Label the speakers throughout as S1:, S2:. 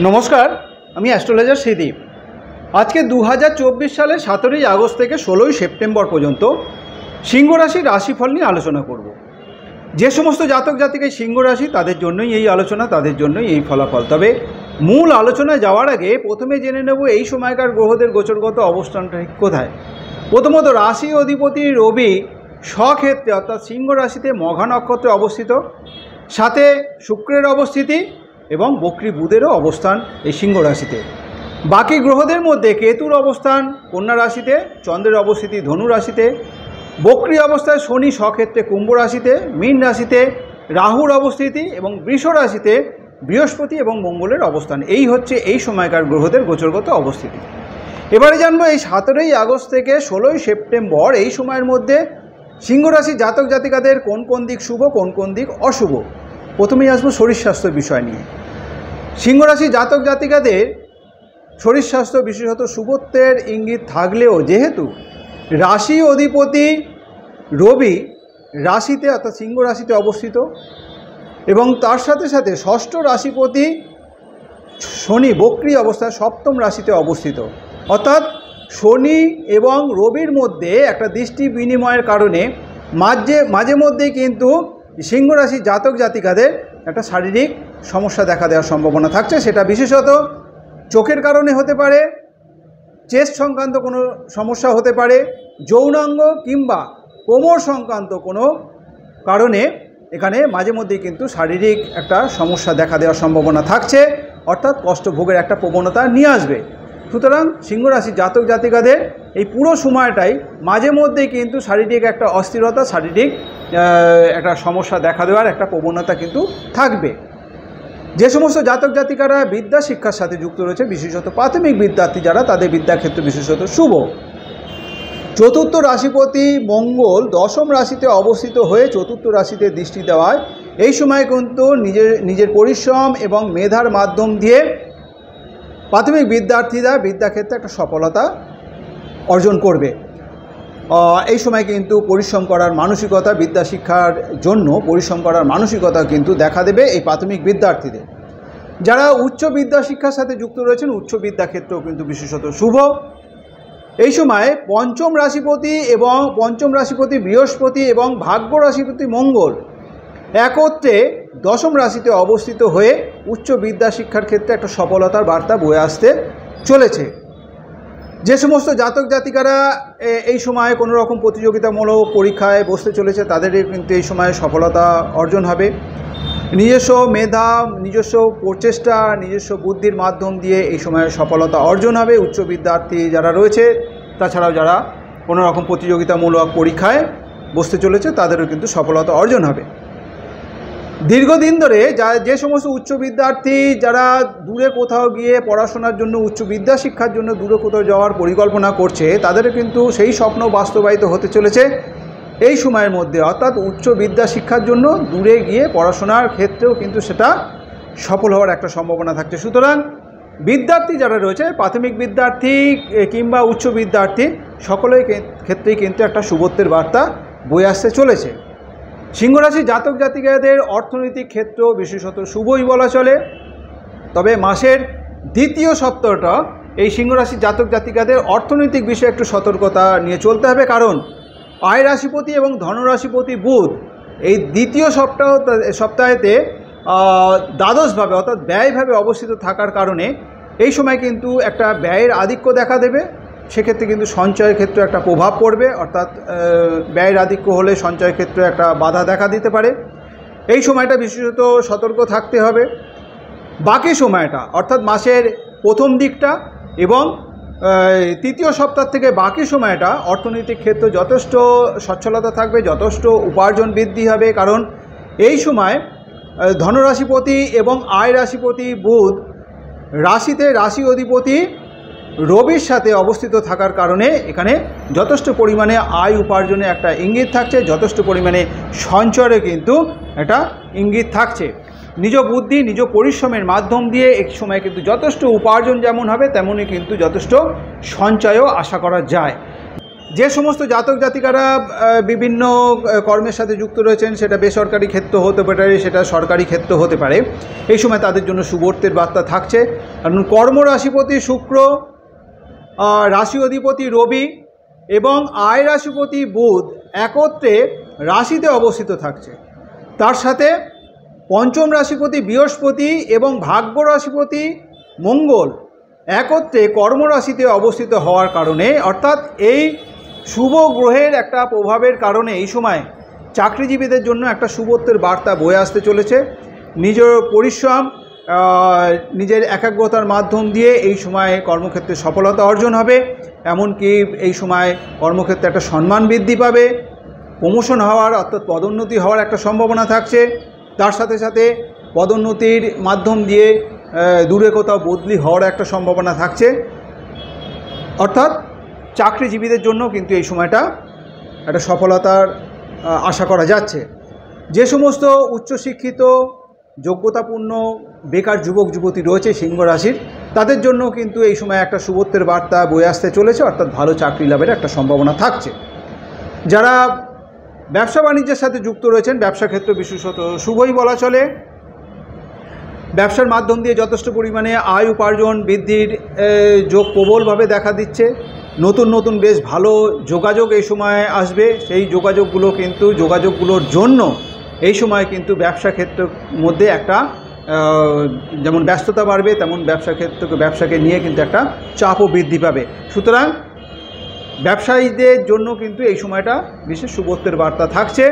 S1: नमस्कार, আমি অ্যাস্ট্রোলজার শ্রীদীপ। আজকে 2024 সালের 17ই আগস্ট থেকে 16ই সেপ্টেম্বর পর্যন্ত সিংহ রাশির রাশিফল নিয়ে আলোচনা করব। যে সমস্ত জাতক জাতিকাই সিংহ রাশি তাদের জন্যই এই আলোচনা, তাদের জন্যই এই ফলাফল। তবে মূল আলোচনায় যাওয়ার আগে প্রথমে জেনে নেব এই সময়কার গ্রহদের গোচরগত অবস্থানটা কোথায়। প্রথমত রাশি অধিপতি রবি স্বক্ষেত্রে অর্থাৎ সিংহ রাশিতে মঘা নক্ষত্রে অবস্থিত, সাথে শুক্রের অবস্থিতি এবং বক্রী বুধেরও অবস্থান এই সিংহ রাশিতে। বাকি গ্রহদের মধ্যে কেতুর অবস্থান কন্যা রাশিতে, চন্দ্রের অবস্থিতি ধনু রাশিতে, বক্রী অবস্থায় শনি স্বক্ষেত্রে কুম্ভ রাশিতে, মীন রাশিতে রাহুর অবস্থিতি এবং বৃষ রাশিতে বৃহস্পতি এবং মঙ্গলের অবস্থান। এই হচ্ছে এই সময়কার গ্রহদের গোচরগত অবস্থিতি। এবারে জানবো এই 17ই আগস্ট থেকে 16ই সেপ্টেম্বর এই সময়ের মধ্যে সিংহ রাশি জাতক জাতিকাদের কোন কোন দিক শুভ, কোন কোন দিক অশুভ। প্রথমেই আসবো শরীর স্বাস্থ্য বিষয় নিয়ে। সিংহ রাশি জাতক জাতিকাদের শরীর স্বাস্থ্য বিশেষত শুভত্বের ইঙ্গিত থাকলেও যেহেতু রাশি অধিপতি রবি রাশিতে অর্থাৎ সিংহ রাশিতে অবস্থিত এবং তার সাথে সাথে ষষ্ঠ রাশিপতি শনি বক্রী অবস্থায় সপ্তম রাশিতে অবস্থিত, অর্থাৎ শনি এবং রবির মধ্যে একটা দৃষ্টি বিনিময়ের কারণে মাঝে মধ্যেই কিন্তু সিংহ রাশি জাতক জাতিকাদের একটা শারীরিক সমস্যা দেখা দেওয়ার সম্ভাবনা থাকছে। সেটা বিশেষত চোখের কারণে হতে পারে, চেস্ট সংক্রান্ত কোনো সমস্যা হতে পারে, যৌনাঙ্গ কিংবা কোমর সংক্রান্ত কোনো কারণে এখানে মাঝে মধ্যেই কিন্তু শারীরিক একটা সমস্যা দেখা দেওয়ার সম্ভাবনা থাকছে, অর্থাৎ কষ্টভোগের একটা প্রবণতা নিয়ে আসবে। সুতরাং সিংহ রাশি জাতক জাতিকাদের এই পুরো সময়টাই মাঝে মধ্যেই কিন্তু শারীরিক একটা অস্থিরতা, শারীরিক একটা সমস্যা দেখা দেওয়ার একটা প্রবণতা কিন্তু থাকবে। যে সমস্ত জাতক জাতিকারা বিদ্যা শিক্ষার সাথে যুক্ত রয়েছে, বিশেষত প্রাথমিক বিদ্যার্থী যারা, তাদের বিদ্যাক্ষেত্রে বিশেষত শুভ। চতুর্থ রাশিপতি মঙ্গল দশম রাশিতে অবস্থিত হয়ে চতুর্থ রাশিতে দৃষ্টি দেওয়ায় এই সময় কিন্তু নিজের পরিশ্রম এবং মেধার মাধ্যম দিয়ে প্রাথমিক বিদ্যার্থীরা বিদ্যাক্ষেত্রে একটা সফলতা অর্জন করবে। এই সময় কিন্তু পরিশ্রম করার মানসিকতা, বিদ্যা শিক্ষার জন্য পরিশ্রম করার মানসিকতা কিন্তু দেখা দেবে এই প্রাথমিক বিদ্যার্থীদের। যারা উচ্চ বিদ্যা শিক্ষার সাথে যুক্ত রয়েছেন উচ্চ বিদ্যাক্ষেত্রেও কিন্তু বিশেষত শুভ। এই সময় পঞ্চম রাশিপতি বৃহস্পতি এবং ভাগ্য রাশিপতি মঙ্গল একত্রে দশম রাশিতে অবস্থিত হয়ে উচ্চ বিদ্যা শিক্ষার ক্ষেত্রে একটা সফলতার বার্তা বয়ে আসতে চলেছে। যে সমস্ত জাতক জাতিকারা এই সময়ে কোনো রকম প্রতিযোগিতামূলক পরীক্ষায় বসতে চলেছে তাদের কিন্তু এই সময়ে সফলতা অর্জন হবে। নিজস্ব মেধা, নিজস্ব প্রচেষ্টা, নিজস্ব বুদ্ধির মাধ্যম দিয়ে এই সময়ে সফলতা অর্জন হবে উচ্চ বিদ্যার্থী যারা রয়েছে। তাছাড়াও যারা কোনো রকম প্রতিযোগিতামূলক পরীক্ষায় বসতে চলেছে তাদেরও কিন্তু সফলতা অর্জন হবে। দীর্ঘদিন ধরে যে সমস্ত উচ্চ বিদ্যার্থী যারা দূরে কোথাও গিয়ে পড়াশোনার জন্য, উচ্চ বিদ্যা শিক্ষার জন্য দূরে কোথাও যাওয়ার পরিকল্পনা করছে, তাদেরও কিন্তু সেই স্বপ্ন বাস্তবায়িত হতে চলেছে এই সময়ের মধ্যে। অর্থাৎ উচ্চ বিদ্যা শিক্ষার জন্য দূরে গিয়ে পড়াশোনার ক্ষেত্রেও কিন্তু সেটা সফল হওয়ার একটা সম্ভাবনা থাকছে। সুতরাং বিদ্যার্থী যারা রয়েছে, প্রাথমিক বিদ্যার্থী কিংবা উচ্চ বিদ্যার্থী, সকলের ক্ষেত্রেই কিন্তু একটা শুভত্বের বার্তা বয়ে আসতে চলেছে। সিংহরাশি জাতক জাতিকাদের অর্থনৈতিক ক্ষেত্র বিশেষত শুভই বলা চলে। তবে মাসের দ্বিতীয় সপ্তাহটা এই সিংহরাশি জাতক জাতিকাদের অর্থনৈতিক বিষয়ে একটু সতর্কতা নিয়ে চলতে হবে, কারণ আয় রাশিপতি এবং ধনরাশিপতি বুধ এই দ্বিতীয় সপ্তাহেতে দ্বাদশভাবে অর্থাৎ ব্যয়ভাবে অবস্থিত থাকার কারণে এই সময় কিন্তু একটা ব্যয়ের আধিক্য দেখা দেবে। সেক্ষেত্রে কিন্তু সঞ্চয়ের ক্ষেত্রে একটা প্রভাব পড়বে, অর্থাৎ ব্যয়ের আধিক্য হলে সঞ্চয়ের ক্ষেত্রে একটা বাধা দেখা দিতে পারে। এই সময়টা বিশেষত সতর্ক থাকতে হবে। বাকি সময়টা অর্থাৎ মাসের প্রথম দিকটা এবং তৃতীয় সপ্তাহ থেকে বাকি সময়টা অর্থনৈতিক ক্ষেত্রে যথেষ্ট সচ্ছলতা থাকবে, যথেষ্ট উপার্জন বৃদ্ধি হবে, কারণ এই সময় ধনরাশিপতি এবং আয় রাশিপতি বুধ রাশিতে রাশি অধিপতি রবির সাথে অবস্থিত থাকার কারণে এখানে যথেষ্ট পরিমাণে আয় উপার্জনে একটা ইঙ্গিত থাকছে, যথেষ্ট পরিমাণে সঞ্চয়ের কিন্তু একটা ইঙ্গিত থাকছে। নিজ বুদ্ধি, নিজ পরিশ্রমের মাধ্যম দিয়ে এক সময় কিন্তু যথেষ্ট উপার্জন যেমন হবে তেমনই কিন্তু যথেষ্ট সঞ্চয়ও আশা করা যায়। যে সমস্ত জাতক জাতিকারা বিভিন্ন কর্মের সাথে যুক্ত রয়েছেন, সেটা বেসরকারি ক্ষেত্র হতে পারে, সেটা সরকারি ক্ষেত্র হতে পারে, এই সময় তাদের জন্য শুভত্বের বার্তা থাকছে। কারণ কর্মরাশিপতি শুক্র, রাশি অধিপতি রবি এবং আয় রাশিপতি বুধ একত্রে রাশিতে অবস্থিত থাকছে। তার সাথে পঞ্চম রাশিপতি বৃহস্পতি এবং ভাগ্য রাশিপতি মঙ্গল একত্রে কর্মরাশিতে অবস্থিত হওয়ার কারণে, অর্থাৎ এই শুভ গ্রহের একটা প্রভাবের কারণে এই সময় চাকরিজীবীদের জন্য একটা শুভত্বের বার্তা বয়ে আসতে চলেছে। নিজের পরিশ্রম, নিজের একাগ্রতার মাধ্যম দিয়ে এই সময় কর্মক্ষেত্রে সফলতা অর্জন হবে। এমনকি এই সময় কর্মক্ষেত্রে একটা সম্মান বৃদ্ধি পাবে, প্রমোশন হওয়ার অর্থাৎ পদোন্নতি হওয়ার একটা সম্ভাবনা থাকছে। তার সাথে সাথে পদোন্নতির মাধ্যম দিয়ে দূরে কোথাও বদলি হওয়ার একটা সম্ভাবনা থাকছে। অর্থাৎ চাকরিজীবীদের জন্য কিন্তু এই সময়টা একটা সফলতার আশা করা যাচ্ছে। যে সমস্ত উচ্চশিক্ষিত যোগ্যতাপূর্ণ বেকার যুবক যুবতী রয়েছে সিংহ রাশির, তাদের জন্য কিন্তু এই সময় একটা শুভত্বের বার্তা বয়ে আসতে চলেছে, অর্থাৎ ভালো চাকরি লাভের একটা সম্ভাবনা থাকছে। যারা ব্যবসা বাণিজ্যের সাথে যুক্ত রয়েছেন, ব্যবসা ক্ষেত্র বিশেষত শুভই বলা চলে। ব্যবসার মাধ্যম দিয়ে যথেষ্ট পরিমাণে আয় উপার্জন বৃদ্ধির যোগ প্রবলভাবে দেখা দিচ্ছে। নতুন নতুন বেশ ভালো যোগাযোগ এই সময় আসবে। সেই যোগাযোগগুলোর জন্য এই সময় কিন্তু ব্যবসা ক্ষেত্রের মধ্যে একটা যেমন ব্যস্ততা বাড়বে, তেমন ব্যবসাকে নিয়ে কিন্তু একটা চাপও বৃদ্ধি পাবে। সুতরাং ব্যবসায়ীদের জন্য কিন্তু এই সময়টা বিশেষ শুভত্বের বার্তা থাকছে,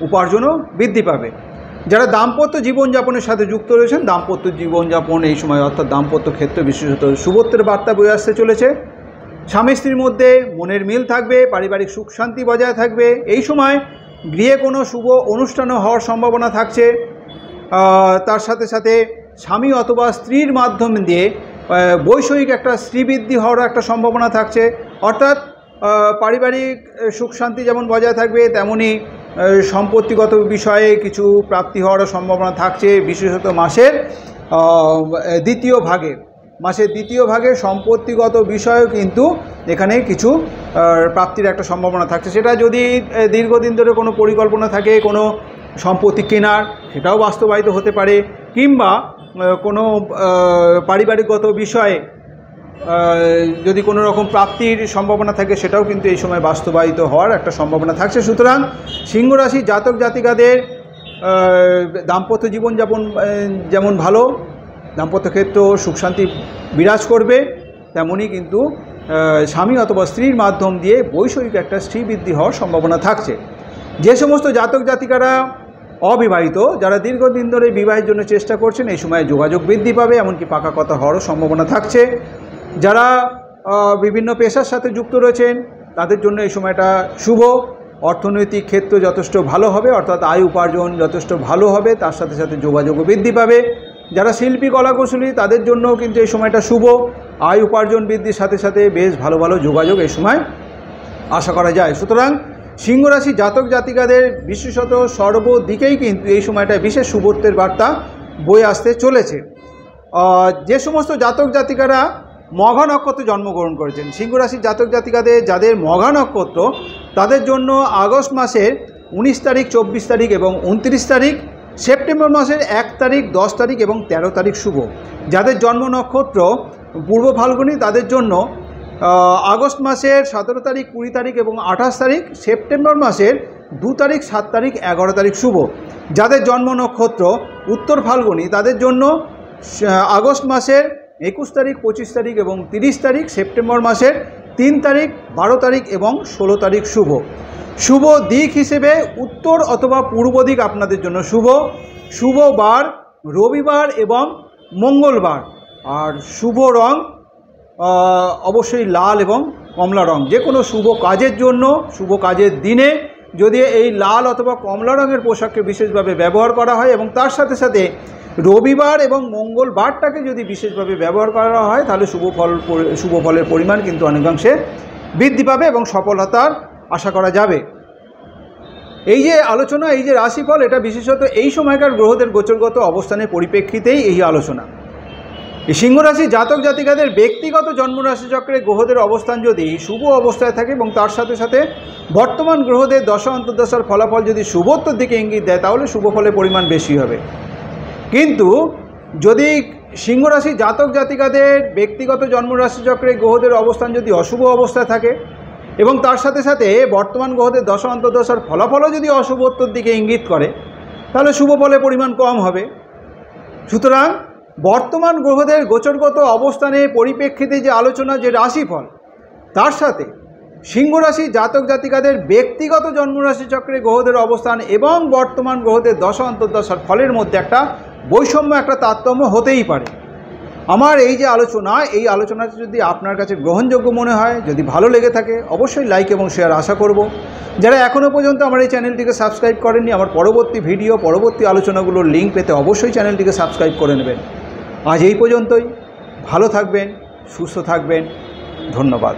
S1: উপার্জনও বৃদ্ধি পাবে। যারা দাম্পত্য জীবনযাপনের সাথে যুক্ত রয়েছেন, দাম্পত্য জীবনযাপন এই সময় অর্থাৎ দাম্পত্য ক্ষেত্রে বিশেষত শুভত্বের বার্তা বয়ে আসতে চলেছে। স্বামী স্ত্রীর মধ্যে মনের মিল থাকবে, পারিবারিক সুখ শান্তি বজায় থাকবে। এই সময় গৃহে কোনো শুভ অনুষ্ঠানও হওয়ার সম্ভাবনা থাকছে। তার সাথে সাথে স্বামী অথবা স্ত্রীর মাধ্যম দিয়ে বৈষয়িক একটা শ্রীবৃদ্ধি হওয়ার একটা সম্ভাবনা থাকছে। অর্থাৎ পারিবারিক সুখ শান্তি যেমন বজায় থাকবে, তেমনি সম্পত্তিগত বিষয়ে কিছু প্রাপ্তি হওয়ার সম্ভাবনা থাকছে। বিশেষত মাসের দ্বিতীয় ভাগে সম্পত্তিগত বিষয়েও কিন্তু এখানে কিছু প্রাপ্তির একটা সম্ভাবনা থাকছে। সেটা যদি দীর্ঘদিন ধরে কোনো পরিকল্পনা থাকে কোনো সম্পত্তি কেনার, সেটাও বাস্তবায়িত হতে পারে, কিংবা কোনো পারিবারিকগত বিষয়ে যদি কোনো রকম প্রাপ্তির সম্ভাবনা থাকে, সেটাও কিন্তু এই সময় বাস্তবায়িত হওয়ার একটা সম্ভাবনা থাকছে। সুতরাং সিংহ রাশি জাতক জাতিকাদের দাম্পত্য জীবনযাপন যেমন ভালো, দাম্পত্য ক্ষেত্র সুখ শান্তি বিরাজ করবে, তেমনই কিন্তু স্বামী অথবা স্ত্রীর মাধ্যম দিয়ে বৈষয়িক একটা শ্রীবৃদ্ধি হওয়ার সম্ভাবনা থাকছে। যে সমস্ত জাতক জাতিকারা অবিবাহিত, যারা দীর্ঘদিন ধরে বিবাহের জন্য চেষ্টা করছেন, এই সময় যোগাযোগ বৃদ্ধি পাবে, এমনকি পাকা কথা হওয়ারও সম্ভাবনা থাকছে। যারা বিভিন্ন পেশার সাথে যুক্ত রয়েছেন, তাদের জন্য এই সময়টা শুভ। অর্থনৈতিক ক্ষেত্র যথেষ্ট ভালো হবে, অর্থাৎ আয় উপার্জন যথেষ্ট ভালো হবে, তার সাথে সাথে যোগাযোগও বৃদ্ধি পাবে। যারা শিল্পী কলাকুশলী, তাদের জন্যও কিন্তু এই সময়টা শুভ। আয় উপার্জন বৃদ্ধির সাথে সাথে বেশ ভালো ভালো যোগাযোগ এই সময় আশা করা যায়। সুতরাং সিংহ রাশি জাতক জাতিকাদের বিশেষত সর্বদিকেই কিন্তু এই সময়টা বিশেষ শুভত্বের বার্তা বয়ে আসতে চলেছে। যে সমস্ত জাতক জাতিকারা মঘা নক্ষত্রে জন্মগ্রহণ করেছেন, সিংহ রাশির জাতক জাতিকাদের যাদের মঘা নক্ষত্র, তাদের জন্য আগস্ট মাসের 19 তারিখ, 24 তারিখ এবং 29 তারিখ, সেপ্টেম্বর মাসের 1 তারিখ, 10 তারিখ এবং 13 তারিখ শুভ। যাদের জন্ম নক্ষত্র পূর্ব ফাল্গুনী, তাদের জন্য আগস্ট মাসের 17 তারিখ, 20 তারিখ এবং 28 তারিখ, সেপ্টেম্বর মাসের 2 তারিখ, 7 তারিখ, 11 তারিখ শুভ। যাদের জন্ম নক্ষত্র উত্তর ফাল্গুনী, তাদের জন্য আগস্ট মাসের 21 তারিখ, 25 তারিখ এবং 30 তারিখ, সেপ্টেম্বর মাসের 3 তারিখ, 12 তারিখ এবং 16 তারিখ শুভ। শুভ দিক হিসেবে উত্তর অথবা পূর্ব দিক আপনাদের জন্য শুভ। শুভ বার রবিবার এবং মঙ্গলবার। আর শুভ রং অবশ্যই লাল এবং কমলা রং। যে কোনো শুভ কাজের জন্য, শুভ কাজের দিনে যদি এই লাল অথবা কমলা রঙের পোশাককে বিশেষভাবে ব্যবহার করা হয় এবং তার সাথে সাথে রবিবার এবং মঙ্গলবারটাকে যদি বিশেষভাবে ব্যবহার করা হয়, তাহলে শুভ ফলের পরিমাণ কিন্তু অনেকাংশে বৃদ্ধি পাবে এবং সফলতার আশা করা যাবে। এই যে আলোচনা, এই যে রাশিফল, এটা বিশেষত এই সময়কার গ্রহদের গোচরগত অবস্থানের পরিপ্রেক্ষিতেই এই আলোচনা। এই সিংহ রাশি জাতক জাতিকাদের ব্যক্তিগত জন্মরাশি চক্রে গ্রহদের অবস্থান যদি শুভ অবস্থায় থাকে এবং তার সাথে সাথে বর্তমান গ্রহদের দশা অন্তর্দশার ফলাফল যদি শুভত্বর দিকে ইঙ্গিত দেয় তাহলে শুভ ফলের পরিমাণ বেশি হবে। কিন্তু যদি সিংহ রাশি জাতক জাতিকাদের ব্যক্তিগত জন্মরাশি চক্রে গ্রহদের অবস্থান যদি অশুভ অবস্থায় থাকে এবং তার সাথে সাথে বর্তমান গ্রহদের দশা অন্তর্দশার ফলাফলও যদি অশুভত্বর দিকে ইঙ্গিত করে তাহলে শুভ ফলের পরিমাণ কম হবে। সুতরাং বর্তমান গ্রহদের গোচরগত অবস্থানের পরিপ্রেক্ষিতে যে আলোচনা, যে রাশিফল, তার সাথে সিংহ রাশি জাতক জাতিকাদের ব্যক্তিগত জন্মরাশি চক্রে গ্রহদের অবস্থান এবং বর্তমান গ্রহদের দশা অন্তর্দশার ফলের মধ্যে একটা বৈষম্য, একটা তারতম্য হতেই পারে। আমার এই যে আলোচনা, এই আলোচনাটি যদি আপনার কাছে গ্রহণযোগ্য মনে হয়, যদি ভালো লেগে থাকে, অবশ্যই লাইক এবং শেয়ার আশা করব। যারা এখনও পর্যন্ত আমার এই চ্যানেলটিকে সাবস্ক্রাইব করেননি, আমার পরবর্তী ভিডিও, পরবর্তী আলোচনাগুলোর লিঙ্ক পেতে অবশ্যই চ্যানেলটিকে সাবস্ক্রাইব করে নেবেন। আজ এই পর্যন্তই। ভালো থাকবেন, সুস্থ থাকবেন। ধন্যবাদ।